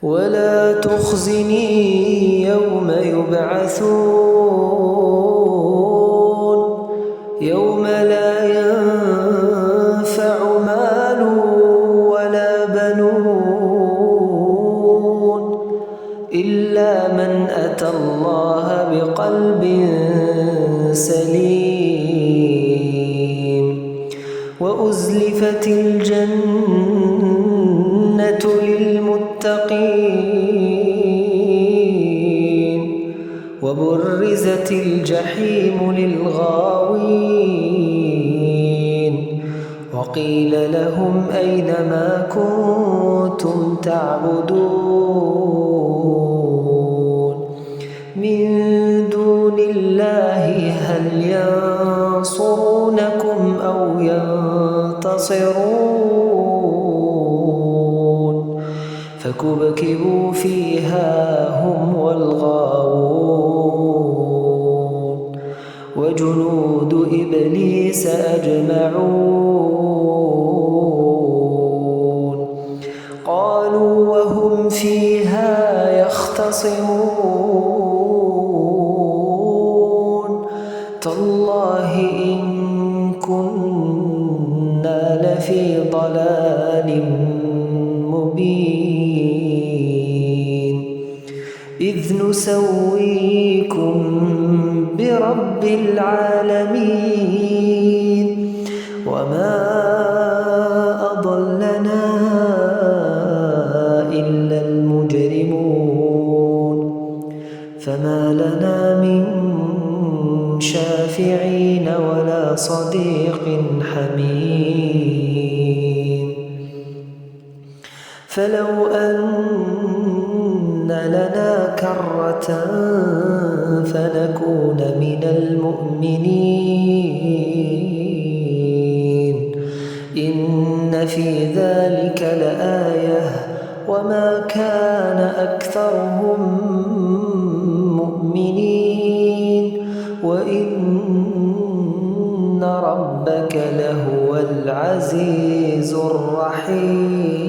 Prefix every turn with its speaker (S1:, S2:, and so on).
S1: ولا تخزني يوم يبعثون يوم لا ينفع مال ولا بنون إلا من أتى الله بقلب سليم وأزلفت الجنة للمتقين وبرزت الجحيم للغاوين وقيل لهم أين ما كنتم تعبدون من دون الله هل ينصرونكم أو ينتصرون فكبكبوا فيها هم والغاوون وجنود إبليس أجمعون قالوا وهم فيها يختصمون تالله إن كنا لفي ضلال مبين إذ نسويكم برب العالمين وما أضلنا إلا المجرمون فما لنا من شافعين ولا صديق حميم فلو أن لنا كرة فنكون من المؤمنين إن في ذلك لآية وما كان أكثرهم مؤمنين وإن ربك لهو العزيز الرحيم